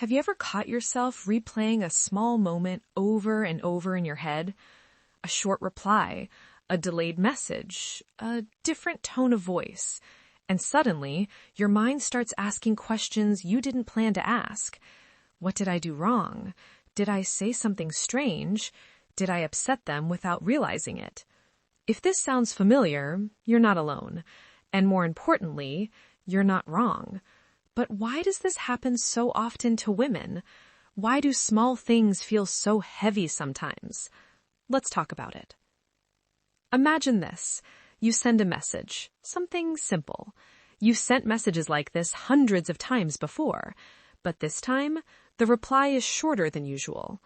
Have you ever caught yourself replaying a small moment over and over in your head? A short reply, a delayed message, a different tone of voice. And suddenly, your mind starts asking questions you didn't plan to ask. What did I do wrong? Did I say something strange? Did I upset them without realizing it? If this sounds familiar, you're not alone. And more importantly, you're not wrong. But why does this happen so often to women? Why do small things feel so heavy sometimes? Let's talk about it. Imagine this. You send a message, something simple. You've sent messages like this hundreds of times before, but this time, the reply is shorter than usual.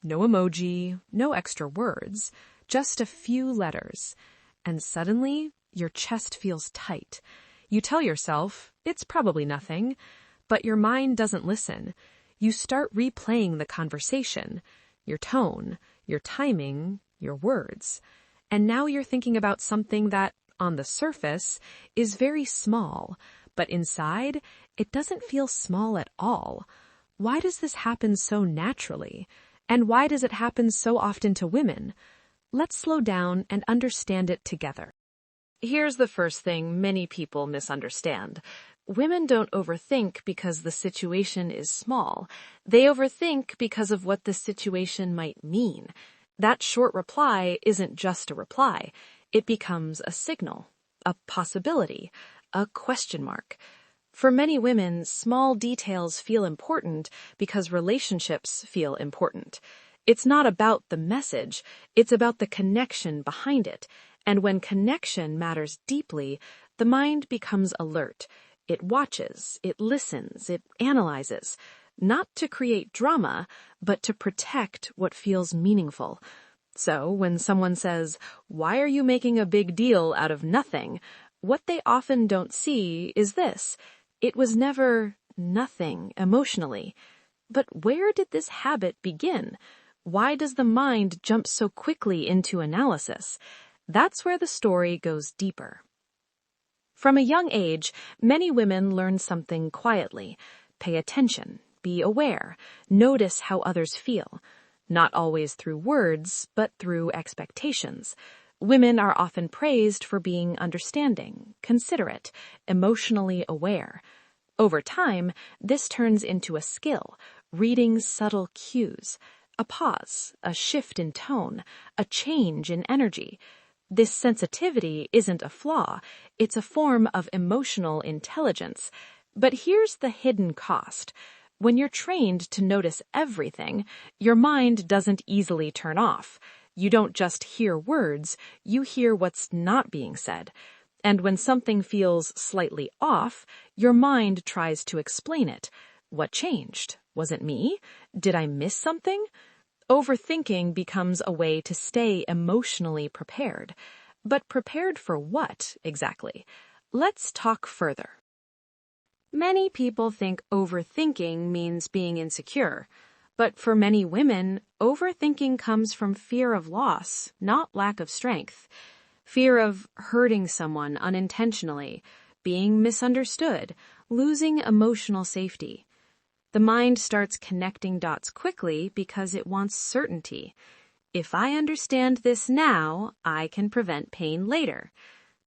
No emoji, no extra words, just a few letters. And suddenly, your chest feels tight. You tell yourself, it's probably nothing, but your mind doesn't listen. You start replaying the conversation, your tone, your timing, your words. And now you're thinking about something that, on the surface, is very small, but inside, it doesn't feel small at all. Why does this happen so naturally? And why does it happen so often to women? Let's slow down and understand it together. Here's the first thing many people misunderstand. Women don't overthink because the situation is small. They overthink because of what the situation might mean. That short reply isn't just a reply. It becomes a signal, a possibility, a question mark. For many women, small details feel important because relationships feel important. It's not about the message, it's about the connection behind it. And when connection matters deeply, the mind becomes alert. It watches, it listens, it analyzes, not to create drama, but to protect what feels meaningful. So when someone says, "Why are you making a big deal out of nothing?" what they often don't see is this. It was never nothing emotionally. But where did this habit begin? Why does the mind jump so quickly into analysis? That's where the story goes deeper. From a young age, many women learn something quietly. Pay attention, be aware, notice how others feel. Not always through words, but through expectations. Women are often praised for being understanding, considerate, emotionally aware. Over time, this turns into a skill, reading subtle cues. A pause, a shift in tone, a change in energy. This sensitivity isn't a flaw, it's a form of emotional intelligence. But here's the hidden cost. When you're trained to notice everything, your mind doesn't easily turn off. You don't just hear words, you hear what's not being said. And when something feels slightly off, your mind tries to explain it. What changed? Was it me? Did I miss something? Overthinking becomes a way to stay emotionally prepared. But prepared for what, exactly? Let's talk further. Many people think overthinking means being insecure. But for many women, overthinking comes from fear of loss, not lack of strength. Fear of hurting someone unintentionally, being misunderstood, losing emotional safety. The mind starts connecting dots quickly because it wants certainty. If I understand this now, I can prevent pain later.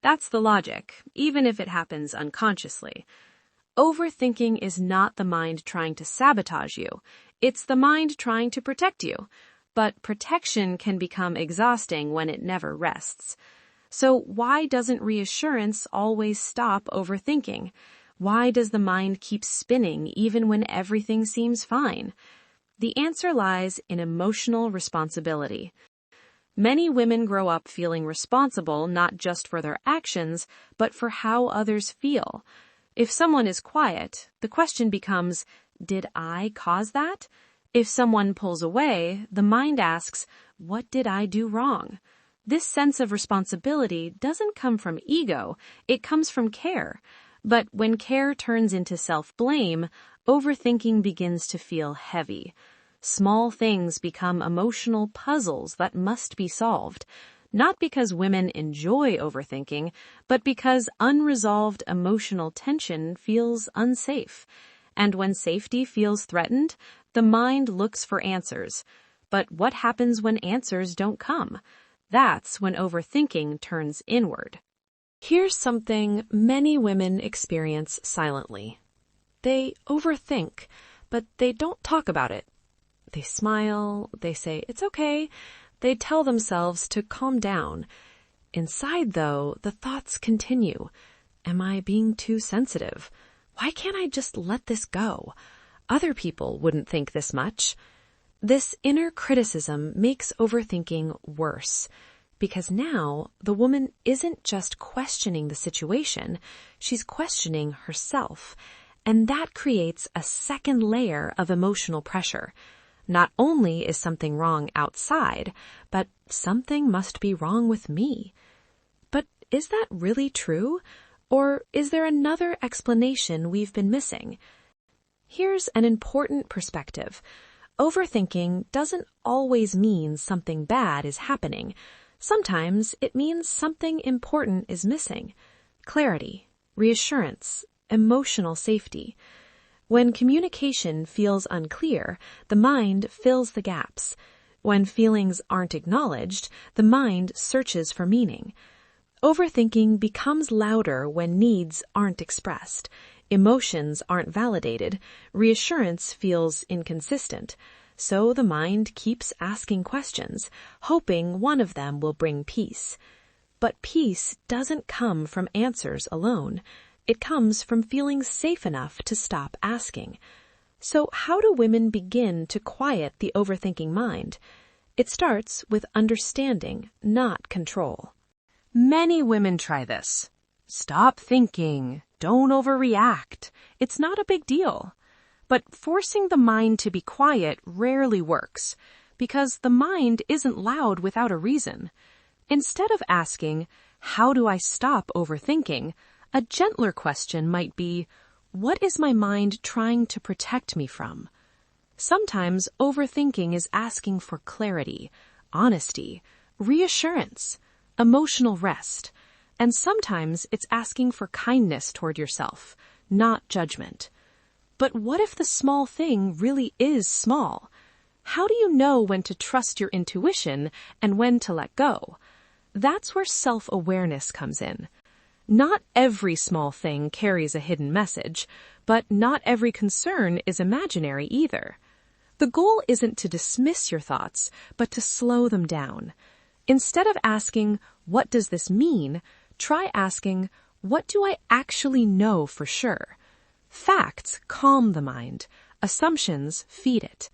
That's the logic, even if it happens unconsciously. Overthinking is not the mind trying to sabotage you. It's the mind trying to protect you. But protection can become exhausting when it never rests. So why doesn't reassurance always stop overthinking? Why does the mind keep spinning even when everything seems fine? The answer lies in emotional responsibility. Many women grow up feeling responsible not just for their actions, but for how others feel. If someone is quiet, the question becomes, did I cause that? If someone pulls away, the mind asks, what did I do wrong? This sense of responsibility doesn't come from ego, it comes from care. But when care turns into self-blame, overthinking begins to feel heavy. Small things become emotional puzzles that must be solved, not because women enjoy overthinking, but because unresolved emotional tension feels unsafe. And when safety feels threatened, the mind looks for answers. But what happens when answers don't come? That's when overthinking turns inward. Here's something many women experience silently. They overthink, but they don't talk about it. They smile, they say, "It's okay." They tell themselves to calm down. Inside, though, the thoughts continue. Am I being too sensitive? Why can't I just let this go? Other people wouldn't think this much. This inner criticism makes overthinking worse, because now the woman isn't just questioning the situation, she's questioning herself. And that creates a second layer of emotional pressure. Not only is something wrong outside, but something must be wrong with me. But is that really true? Or is there another explanation we've been missing? Here's an important perspective. Overthinking doesn't always mean something bad is happening. Sometimes it means something important is missing. Clarity, reassurance, emotional safety. When communication feels unclear, the mind fills the gaps. When feelings aren't acknowledged, the mind searches for meaning. Overthinking becomes louder when needs aren't expressed, emotions aren't validated, reassurance feels inconsistent. So the mind keeps asking questions, hoping one of them will bring peace. But peace doesn't come from answers alone. It comes from feeling safe enough to stop asking. So how do women begin to quiet the overthinking mind? It starts with understanding, not control. Many women try this. Stop thinking. Don't overreact. It's not a big deal. But forcing the mind to be quiet rarely works, because the mind isn't loud without a reason. Instead of asking, "How do I stop overthinking?" a gentler question might be, "What is my mind trying to protect me from?" Sometimes overthinking is asking for clarity, honesty, reassurance, emotional rest, and sometimes it's asking for kindness toward yourself, not judgment. But what if the small thing really is small? How do you know when to trust your intuition and when to let go? That's where self-awareness comes in. Not every small thing carries a hidden message, but not every concern is imaginary either. The goal isn't to dismiss your thoughts, but to slow them down. Instead of asking, "What does this mean?" try asking, "What do I actually know for sure?" Facts calm the mind. Assumptions feed it.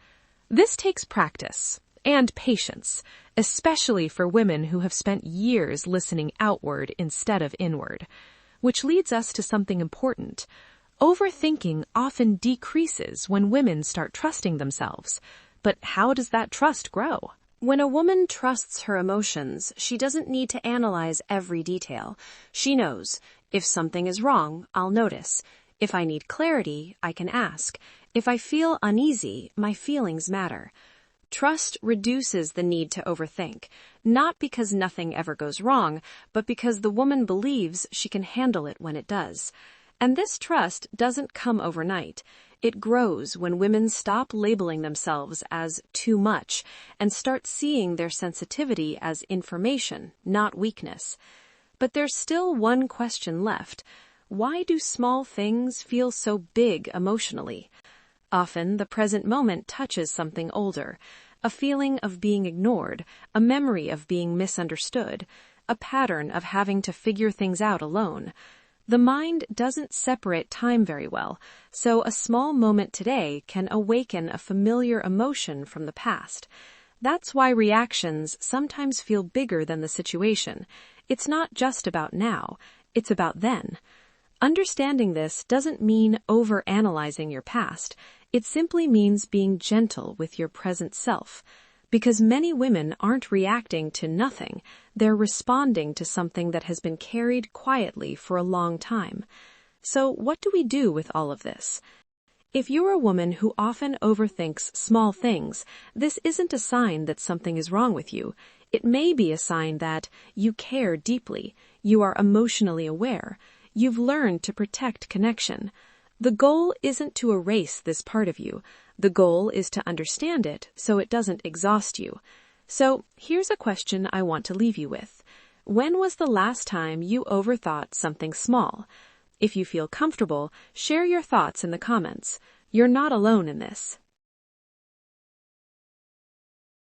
This takes practice and patience, especially for women who have spent years listening outward instead of inward. Which leads us to something important. Overthinking often decreases when women start trusting themselves. But how does that trust grow? When a woman trusts her emotions, she doesn't need to analyze every detail. She knows, if something is wrong, I'll notice. If I need clarity, I can ask. If I feel uneasy, my feelings matter. Trust reduces the need to overthink, not because nothing ever goes wrong, but because the woman believes she can handle it when it does. And this trust doesn't come overnight. It grows when women stop labeling themselves as too much and start seeing their sensitivity as information, not weakness. But there's still one question left. Why do small things feel so big emotionally? Often the present moment touches something older, a feeling of being ignored, a memory of being misunderstood, a pattern of having to figure things out alone. The mind doesn't separate time very well, so a small moment today can awaken a familiar emotion from the past. That's why reactions sometimes feel bigger than the situation. It's not just about now, it's about then. Understanding this doesn't mean overanalyzing your past. It simply means being gentle with your present self. Because many women aren't reacting to nothing, they're responding to something that has been carried quietly for a long time. So what do we do with all of this? If you're a woman who often overthinks small things, this isn't a sign that something is wrong with you. It may be a sign that you care deeply, you are emotionally aware, you've learned to protect connection. The goal isn't to erase this part of you. The goal is to understand it so it doesn't exhaust you. So here's a question I want to leave you with. When was the last time you overthought something small? If you feel comfortable, share your thoughts in the comments. You're not alone in this.